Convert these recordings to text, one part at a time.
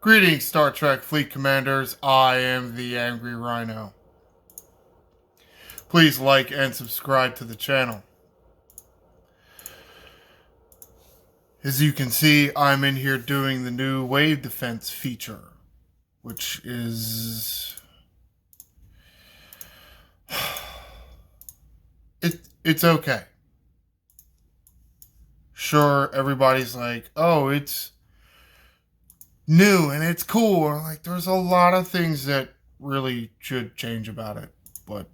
Greetings, Star Trek Fleet Commanders. I am the Angry Rhino. Please like and subscribe to the channel. As you can see, I'm in here doing the new wave defense feature, which is... It's okay. Sure, everybody's like, oh, it's new and it's cool. And like, there's a lot of things that really should change about it, but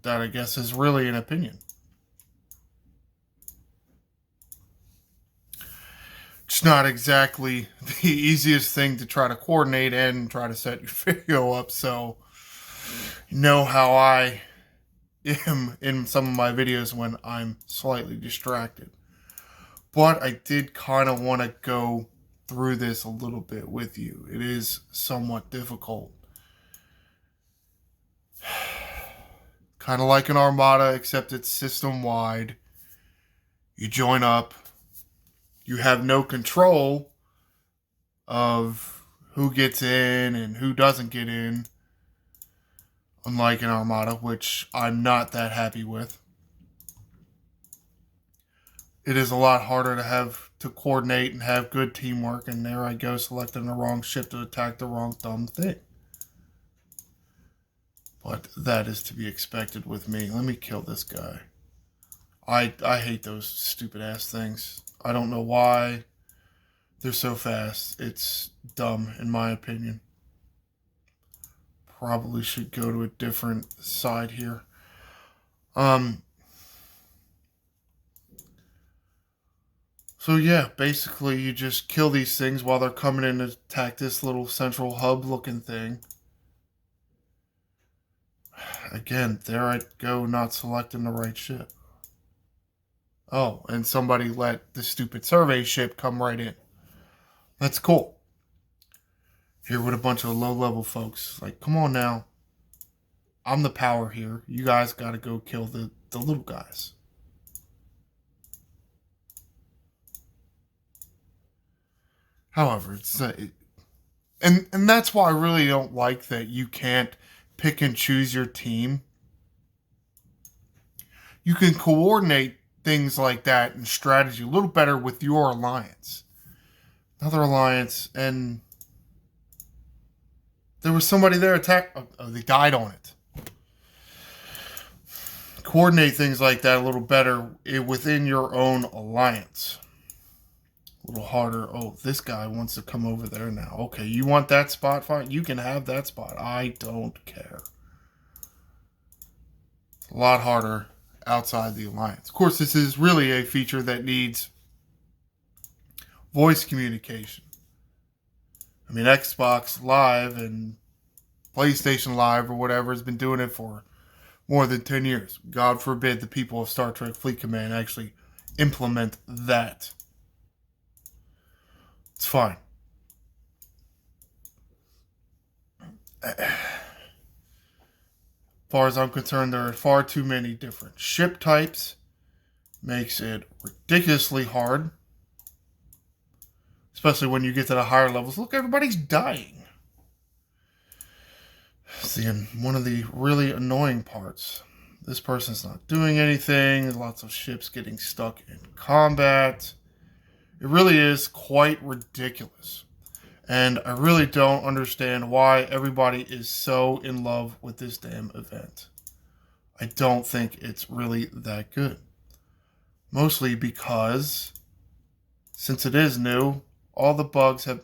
that I guess is really an opinion. It's not exactly the easiest thing to try to coordinate and try to set your video up, so you know how I am in some of my videos when I'm slightly distracted. But I did kind of want to go through this a little bit with you. It is somewhat difficult. Kind of like an armada, except it's system-wide. You join up. You have no control of who gets in and who doesn't get in. Unlike an armada, which I'm not that happy with. It is a lot harder to have to coordinate and have good teamwork, and there I go selecting the wrong ship to attack the wrong dumb thing. But that is to be expected with me. Let me kill this guy. I hate those stupid ass things. I don't know why they're so fast. It's dumb in my opinion. Probably should go to a different side here. So yeah, basically you just kill these things while they're coming in to attack this little central hub looking thing. Again, there I go not selecting the right ship. Oh, and somebody let the stupid survey ship come right in. That's cool. Here with a bunch of low-level folks. Like, come on now. I'm the power here. You guys got to go kill the little guys. However, it's and that's why I really don't like that you can't pick and choose your team. You can coordinate things like that and strategy a little better with your alliance. Another alliance, and there was somebody there attack. Oh, they died on it. Coordinate things like that a little better within your own alliance. A little harder. Oh, this guy wants to come over there now. Okay, you want that spot? Fine, you can have that spot. I don't care. It's a lot harder outside the alliance. Of course, this is really a feature that needs voice communication. I mean, Xbox Live and PlayStation Live or whatever has been doing it for more than 10 years. God forbid the people of Star Trek Fleet Command actually implement that. It's fine. As far as I'm concerned, there are far too many different ship types. Makes it ridiculously hard. Especially when you get to the higher levels. Look, everybody's dying. See, and one of the really annoying parts. This person's not doing anything. There's lots of ships getting stuck in combat. It really is quite ridiculous. And I really don't understand why everybody is so in love with this damn event. I don't think it's really that good. Mostly because, since it is new, all the bugs have...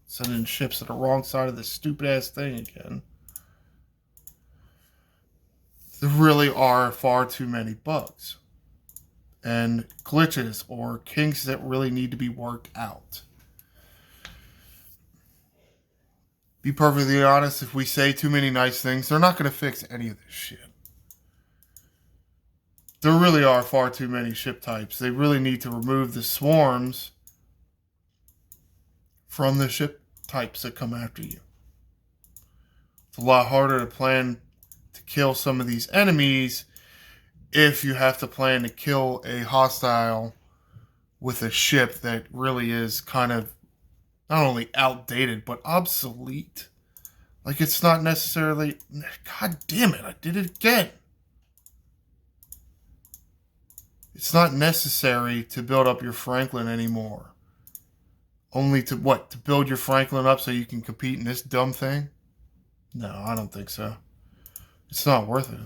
sending ships to the wrong side of this stupid-ass thing again. There really are far too many bugs. And glitches or kinks that really need to be worked out. Be perfectly honest, if we say too many nice things, they're not going to fix any of this shit. There really are far too many ship types. They really need to remove the swarms from the ship types that come after you. It's a lot harder to plan to kill some of these enemies if you have to plan to kill a hostile with a ship that really is kind of not only outdated, but obsolete. Like, it's not necessarily... God damn it, I did it again. It's not necessary to build up your Franklin anymore. Only to what? To build your Franklin up so you can compete in this dumb thing? No, I don't think so. It's not worth it.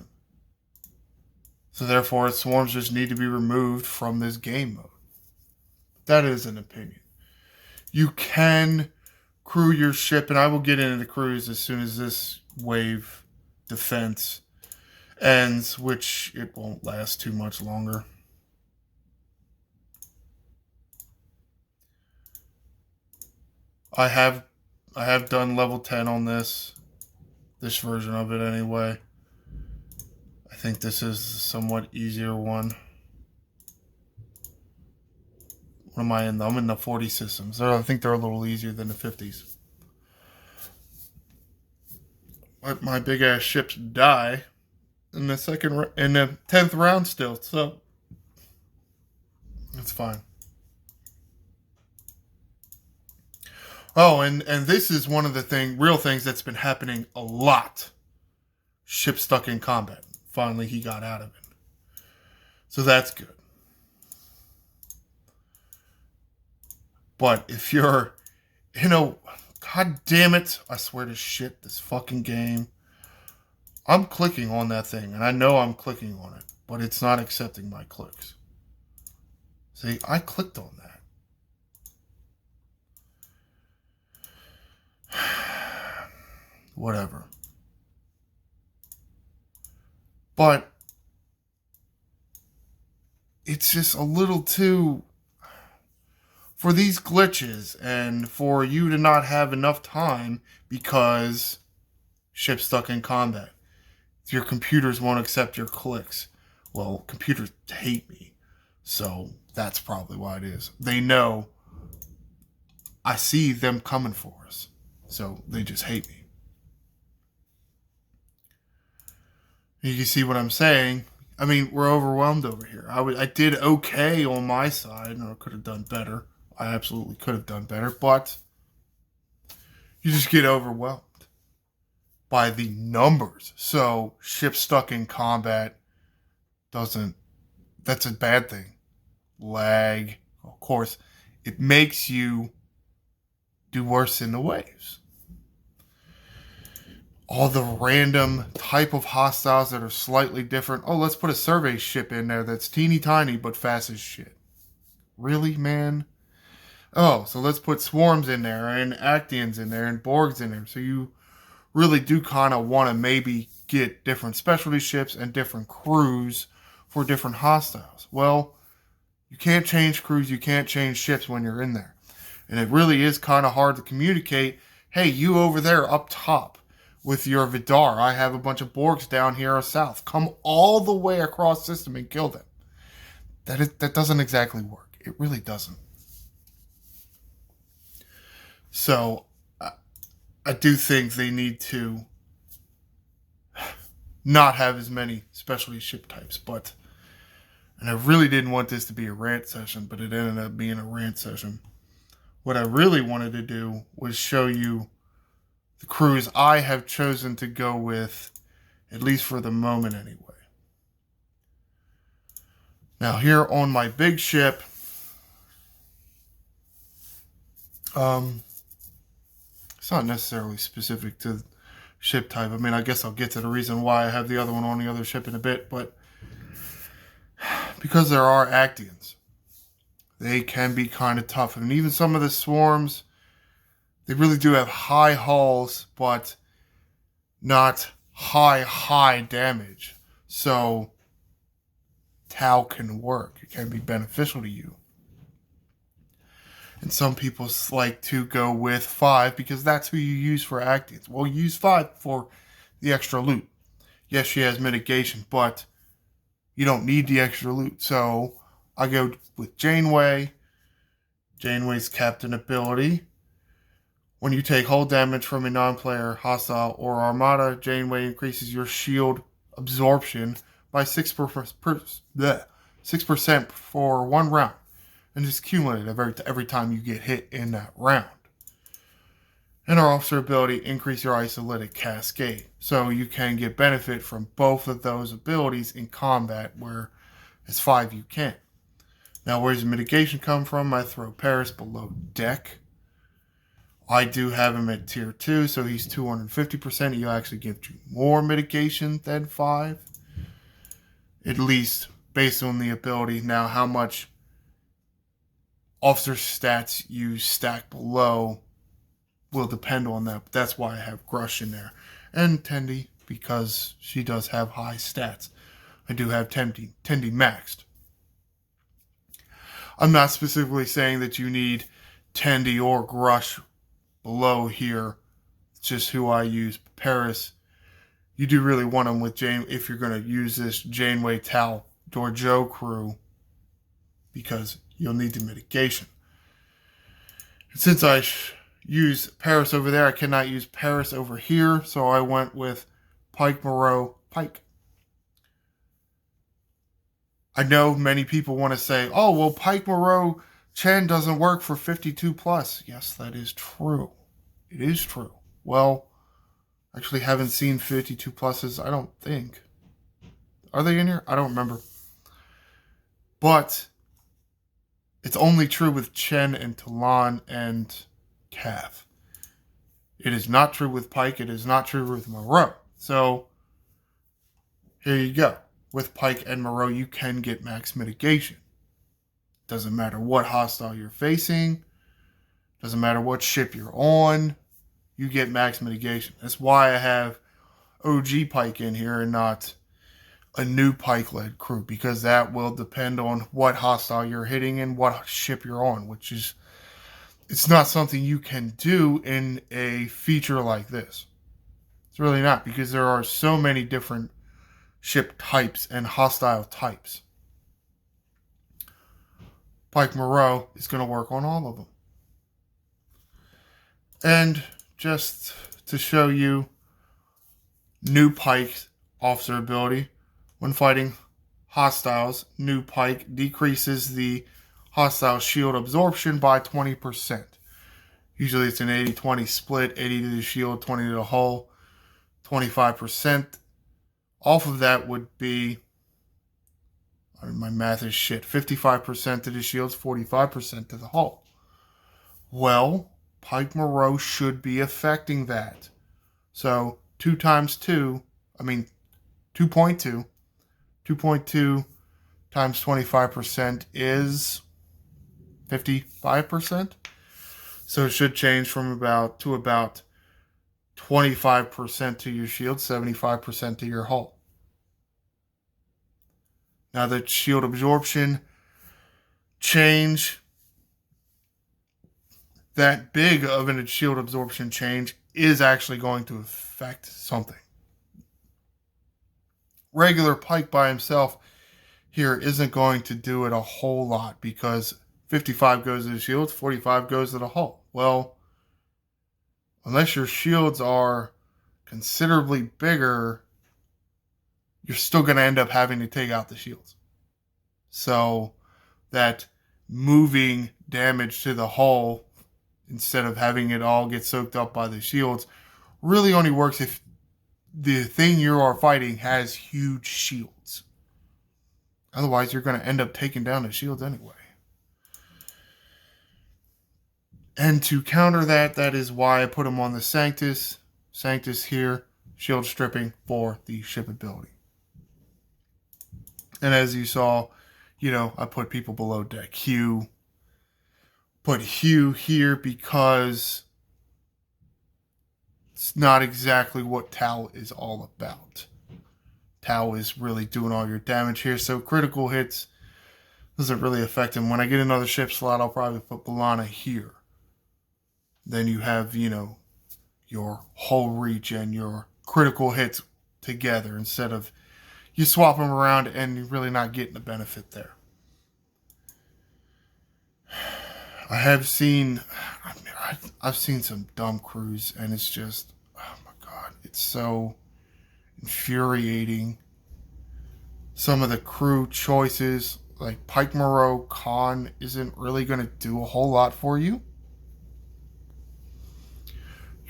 So therefore, swarms just need to be removed from this game mode. That is an opinion. You can crew your ship, and I will get into the crews as soon as this wave defense ends, which it won't last too much longer. I have done level 10 on this version of it anyway. I think this is a somewhat easier one. What am I in? I'm in the 40 systems. I think they're a little easier than the 50s. But my big ass ships die in the 10th round still, so it's fine. Oh, and this is one of the real things that's been happening a lot. Ship stuck in combat. Finally, he got out of it. So that's good. But if you're, God damn it, I swear to shit, this fucking game. I'm clicking on that thing, and I know I'm clicking on it, but it's not accepting my clicks. See, I clicked on that. Whatever. But it's just a little too... For these glitches, and for you to not have enough time because ship's stuck in combat. Your computers won't accept your clicks. Well, computers hate me, so that's probably why it is. They know I see them coming for us, so they just hate me. You can see what I'm saying. I mean, we're overwhelmed over here. I did okay on my side, and I could have done better. I absolutely could have done better, but you just get overwhelmed by the numbers. So, ship stuck in combat that's a bad thing. Lag, of course, it makes you do worse in the waves. All the random type of hostiles that are slightly different. Oh, let's put a survey ship in there that's teeny tiny but fast as shit. Really, man? Oh, so let's put swarms in there, and Actians in there, and Borgs in there. So you really do kind of want to maybe get different specialty ships and different crews for different hostiles. Well, you can't change crews, you can't change ships when you're in there. And it really is kind of hard to communicate, hey, you over there up top with your Vidar, I have a bunch of Borgs down here south. Come all the way across system and kill them. That doesn't exactly work. It really doesn't. So, I do think they need to not have as many specialty ship types, and I really didn't want this to be a rant session, but it ended up being a rant session. What I really wanted to do was show you the crews I have chosen to go with, at least for the moment anyway. Now, here on my big ship, it's not necessarily specific to ship type. I mean, I guess I'll get to the reason why I have the other one on the other ship in a bit, but because there are Actians, they can be kind of tough. And even some of the swarms, they really do have high hulls, but not high damage. So, Tau can work. It can be beneficial to you. And some people like to go with 5 because that's who you use for Actians. Well, use 5 for the extra loot. Yes, she has mitigation, but you don't need the extra loot. So I go with Janeway. Janeway's captain ability. When you take hull damage from a non-player, hostile, or armada, Janeway increases your shield absorption by 6% for 1 round. And it's cumulative every time you get hit in that round. And our officer ability, increase your isolytic cascade. So you can get benefit from both of those abilities in combat, where as 5 you can't. Now, where's the mitigation come from? I throw Paris below deck. I do have him at tier 2, so he's 250%. He'll actually give you more mitigation than 5. At least based on the ability. Now, how much officer stats you stack below will depend on that. But that's why I have Grush in there. And Tendi, because she does have high stats. I do have Tendi maxed. I'm not specifically saying that you need Tendi or Grush below here. It's just who I use. Paris, you do really want them with Jane if you're going to use this Janeway, Tal, Dorjo crew, because you'll need the mitigation. And since I use Paris over there, I cannot use Paris over here, so I went with Pike, Moreau, Pike. I know many people want to say, oh, well, Pike, Moreau, Chen doesn't work for 52 plus. Yes, that is true. It is true. Well, actually haven't seen 52 pluses, I don't think. Are they in here? I don't remember. But it's only true with Chen and Talon and Cav. It is not true with Pike. It is not true with Moreau. So, here you go. With Pike and Moreau, you can get max mitigation. Doesn't matter what hostile you're facing. Doesn't matter what ship you're on. You get max mitigation. That's why I have OG Pike in here and not a new Pike-led crew, because that will depend on what hostile you're hitting and what ship you're on, which is, it's not something you can do in a feature like this. It's really not, because there are so many different ship types and hostile types. Pike Moreau is going to work on all of them. And just to show you new Pike's officer ability, when fighting hostiles, new Pike decreases the hostile shield absorption by 20%. Usually it's an 80-20 split, 80 to the shield, 20 to the hull, 25%. Off of that would be, I mean, my math is shit, 55% to the shields, 45% to the hull. Well, Pike Moreau should be affecting that. So 2 times 2, I mean 2.2. 2.2 times 25% is 55%. So it should change from about 25% to your shield, 75% to your hull. Now the shield absorption change, that big of a shield absorption change, is actually going to affect something. Regular Pike by himself here isn't going to do it a whole lot, because 55 goes to the shields, 45 goes to the hull. Well, unless your shields are considerably bigger, you're still going to end up having to take out the shields. So that moving damage to the hull, instead of having it all get soaked up by the shields, really only works if the thing you are fighting has huge shields. Otherwise, you're going to end up taking down the shields anyway. And to counter that, that is why I put him on the Sanctus. Sanctus here, shield stripping for the ship ability. And as you saw, I put people below deck. Hugh. Put Hugh here because it's not exactly what Tau is all about. Tau is really doing all your damage here, so critical hits doesn't really affect him. When I get another ship slot, I'll probably put B'Elanna here. Then you have, your whole reach and your critical hits together, instead of you swap them around and you're really not getting the benefit there. I've seen some dumb crews, and it's just, oh my god, it's so infuriating. Some of the crew choices, like Pike Moreau, Khan, isn't really going to do a whole lot for you.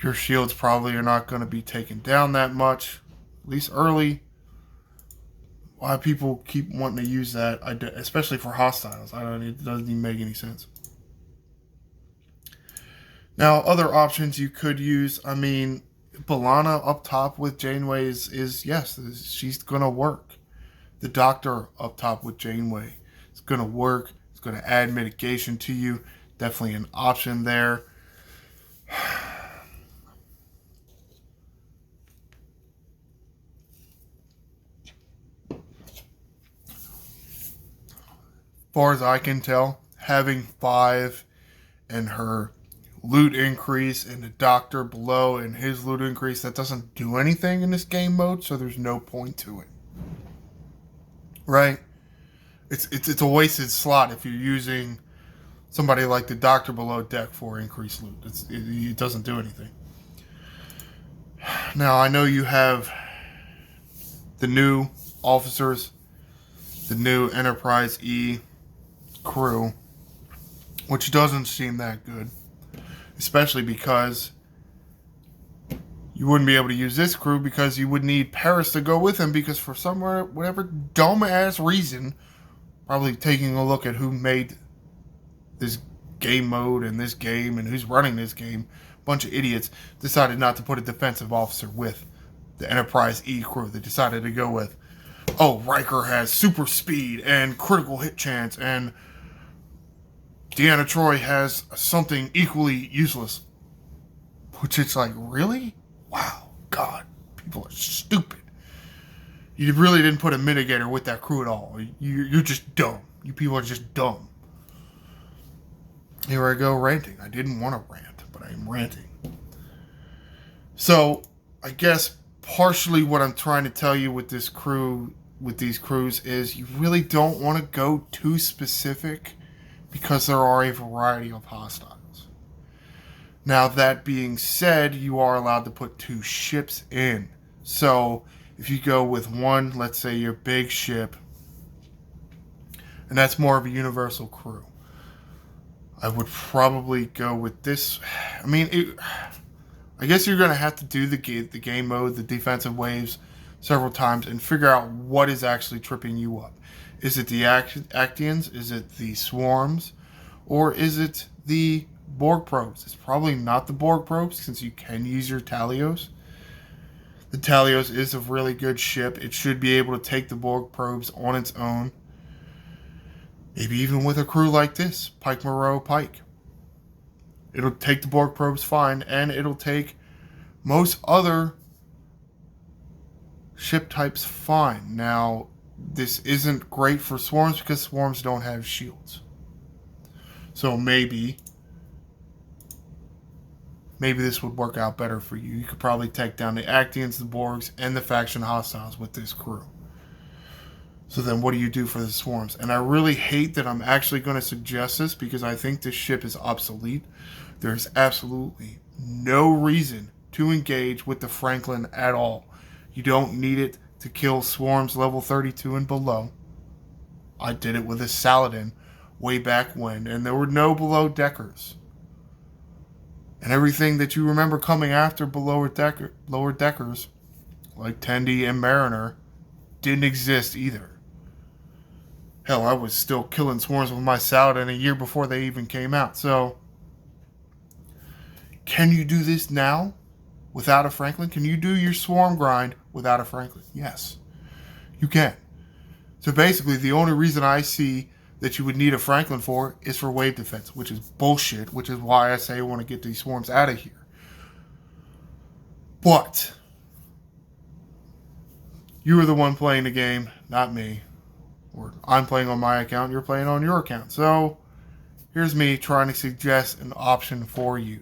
Your shields probably are not going to be taken down that much, at least early. Why people keep wanting to use that, especially for hostiles, it doesn't even make any sense. Now, other options you could use, I mean, Balana up top with Janeway yes, she's going to work. The Doctor up top with Janeway is going to work. It's going to add mitigation to you. Definitely an option there. Far as I can tell, having 5 and her loot increase and the Doctor below and his loot increase, that doesn't do anything in this game mode, so there's no point to it. Right? It's a wasted slot if you're using somebody like the Doctor below deck for increased loot. It doesn't do anything. Now, I know you have the new officers, the new Enterprise E crew, which doesn't seem that good, especially because you wouldn't be able to use this crew because you would need Paris to go with him, because for whatever dumb-ass reason, probably taking a look at who made this game mode and this game and who's running this game, a bunch of idiots decided not to put a defensive officer with the Enterprise E crew. They decided to go with, Riker has super speed and critical hit chance, and Deanna Troi has something equally useless. Which it's like, really? Wow. God. People are stupid. You really didn't put a mitigator with that crew at all. You're just dumb. You people are just dumb. Here I go ranting. I didn't want to rant, but I'm ranting. So, I guess partially what I'm trying to tell you with this crew, with these crews, is you really don't want to go too specific, because there are a variety of hostiles. Now, that being said, you are allowed to put 2 ships in. So, if you go with one, let's say your big ship, and that's more of a universal crew, I would probably go with this. I mean, I guess you're going to have to do the game mode, the defensive waves, several times and figure out what is actually tripping you up. Is it the Actians? Is it the swarms? Or is it the Borg probes? It's probably not the Borg probes, since you can use your Talios. The Talios is a really good ship. It should be able to take the Borg probes on its own. Maybe even with a crew like this, Pike Moreau Pike. It'll take the Borg probes fine, and it'll take most other ship types fine. Now, this isn't great for swarms because swarms don't have shields. So maybe this would work out better for you. You could probably take down the Actians, the Borgs, and the faction hostiles with this crew. So then what do you do for the swarms? And I really hate that I'm actually going to suggest this, because I think this ship is obsolete. There's absolutely no reason to engage with the Franklin at all. You don't need it to kill swarms level 32 and below. I did it with a Saladin way back when, and there were no below deckers. And everything that you remember coming after lower deckers, like Tendi and Mariner, didn't exist either. Hell, I was still killing swarms with my Saladin a year before they even came out. So, can you do this now without a Franklin? Can you do your swarm grind without a Franklin? Yes, you can. So basically, the only reason I see that you would need a Franklin for is for wave defense, which is bullshit, which is why I say I want to get these swarms out of here. But you are the one playing the game, not me. Or I'm playing on my account, you're playing on your account. So here's me trying to suggest an option for you.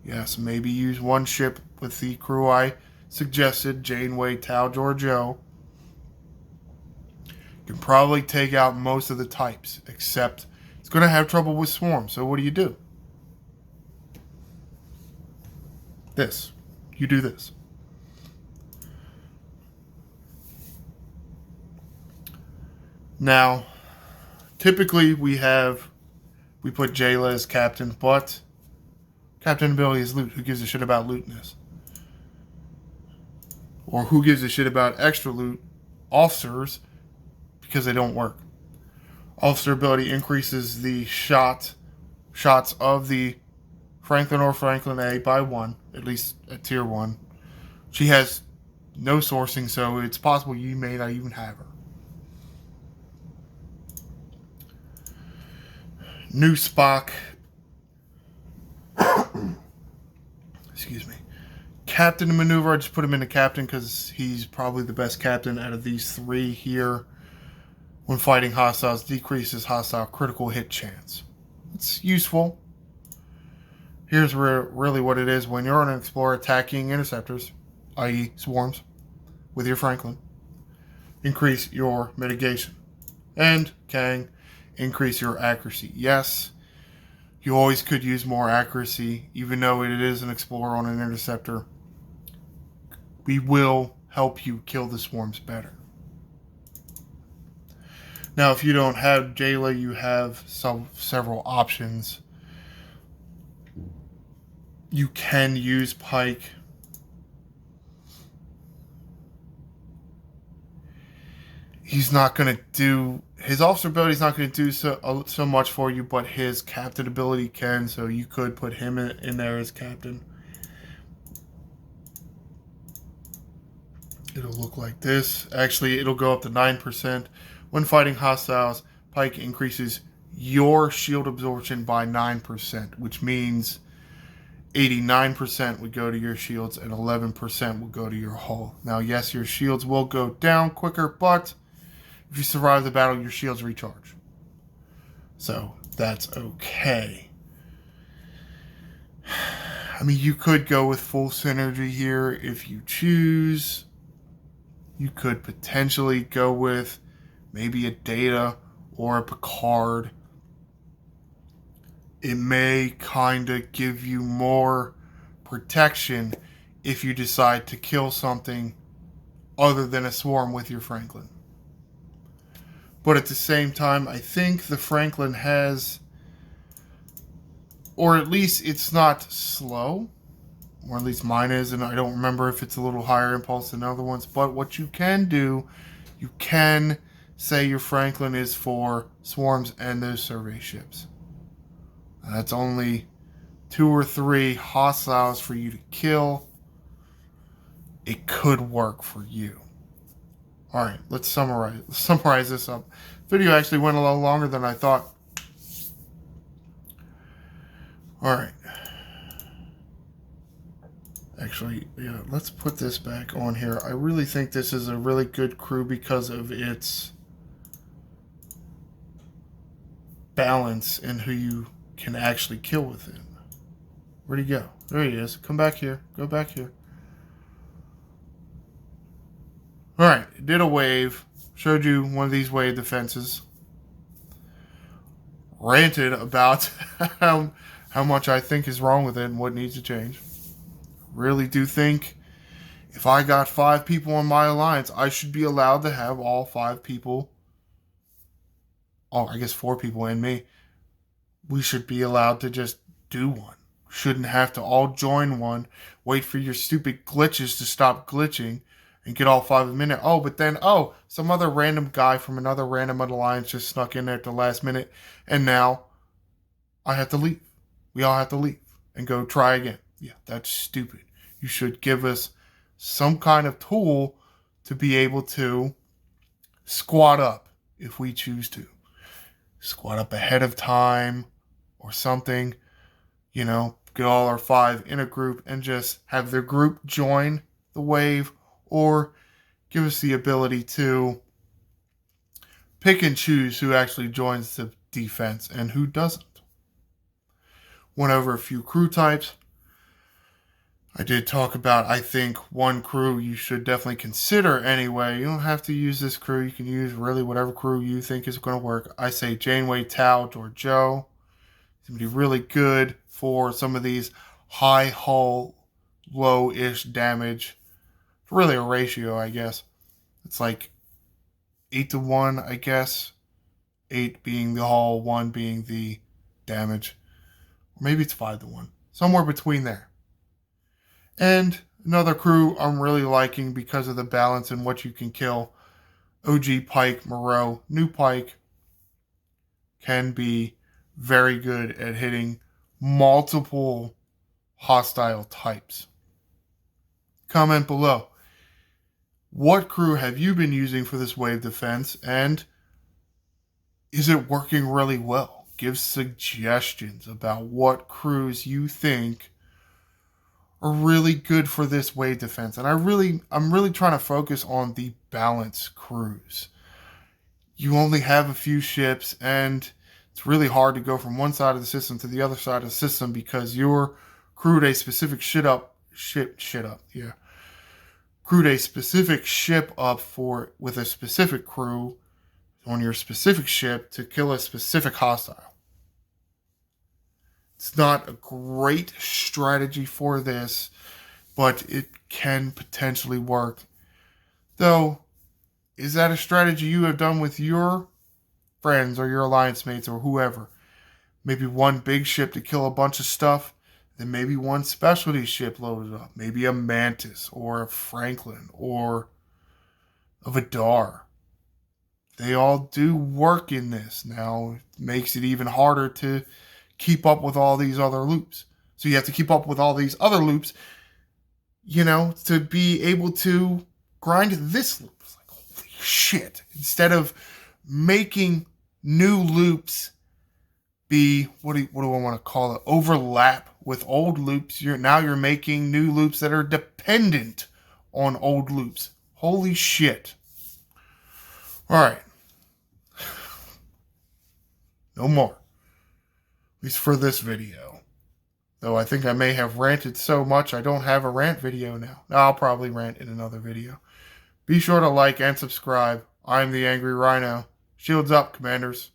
Yes, maybe use one ship with the crew I suggested, Janeway, Tal, Georgiou. You can probably take out most of the types, except it's going to have trouble with swarms. So what do? This. You do this. Now, typically we put Jayla as captain, but Captain ability is loot. Who gives a shit about lootness? Or who gives a shit about extra loot officers because they don't work? Officer ability increases the shots of the Franklin or Franklin A by 1, at least at tier 1. She has no sourcing, so it's possible you may not even have her. New Spock. Excuse me. Captain maneuver. I just put him in the captain because he's probably the best captain out of these 3 here. When fighting hostiles, decreases hostile critical hit chance. It's useful. Here's really what it is. When you're an explorer attacking interceptors, i.e. swarms, with your Franklin, increase your mitigation. And Kang, increase your accuracy. Yes, you always could use more accuracy, even though it is an explorer on an interceptor. We will help you kill the swarms better. Now, if you don't have Jayla, you have several options. You can use Pike. He's not going to do... His officer ability is not going to do so much for you, but his captain ability can, so you could put him in there as captain. It'll look like this. Actually, it'll go up to 9%. When fighting hostiles, Pike increases your shield absorption by 9%, which means 89% would go to your shields and 11% will go to your hull. Now, yes, your shields will go down quicker, but if you survive the battle, your shields recharge. So, that's okay. I mean, you could go with full synergy here if you choose. You could potentially go with maybe a Data or a Picard. It may kind of give you more protection if you decide to kill something other than a swarm with your Franklin. But at the same time, I think the Franklin has, or at least it's not slow, or at least mine is, and I don't remember if it's a little higher impulse than other ones, but what you can do, you can say your Franklin is for swarms and those survey ships. That's only 2 or 3 hostiles for you to kill. It could work for you. Alright, let's summarize this up. The video actually went a little longer than I thought. Alright. Actually, yeah, let's put this back on here. I really think this is a really good crew because of its balance in who you can actually kill with it. Where'd he go? There he is. Come back here. Go back here. Alright, did a wave. Showed you one of these wave defenses. Ranted about how much I think is wrong with it and what needs to change. Really do think if I got 5 people on my alliance, I should be allowed to have all 5 people. Oh, I guess 4 people and me. We should be allowed to just do one. Shouldn't have to all join one, wait for your stupid glitches to stop glitching, and get all 5 in a minute. Oh, but then, some other random guy from another random alliance just snuck in there at the last minute, and now I have to leave. We all have to leave and go try again. Yeah, that's stupid. You should give us some kind of tool to be able to squad up if we choose to. Squad up ahead of time or something, get all our 5 in a group and just have the group join the wave, or give us the ability to pick and choose who actually joins the defense and who doesn't. Went over a few crew types. I did talk about, I think, one crew you should definitely consider anyway. You don't have to use this crew. You can use really whatever crew you think is going to work. I say Janeway, Tau, or Joe. It's going to be really good for some of these high hull, low-ish damage. It's really a ratio, I guess. It's like 8-to-1, I guess. 8 being the hull, 1 being the damage. Or maybe it's 5-to-1. Somewhere between there. And another crew I'm really liking because of the balance and what you can kill. OG Pike, Moreau, New Pike can be very good at hitting multiple hostile types. Comment below. What crew have you been using for this wave defense, and is it working really well? Give suggestions about what crews you think are really good for this wave defense. And I'm really trying to focus on the balance crews. You only have a few ships, and it's really hard to go from one side of the system to the other side of the system because you're crewed a specific crewed a specific ship up with a specific crew on your specific ship to kill a specific hostile. It's not a great strategy for this, but it can potentially work. Though, is that a strategy you have done with your friends or your alliance mates or whoever? Maybe one big ship to kill a bunch of stuff, then maybe one specialty ship loaded up. Maybe a Mantis or a Franklin or a Vidar. They all do work in this. Now, it makes it even harder to keep up with all these other loops. So you have to keep up with all these other loops, to be able to grind this loop. It's like, holy shit. Instead of making new loops be, what do I want to call it, overlap with old loops, you're making new loops that are dependent on old loops. Holy shit. Alright. No more. At least for this video. Though I think I may have ranted so much I don't have a rant video now. I'll probably rant in another video. Be sure to like and subscribe. I'm the Angry Rhino. Shields up, Commanders.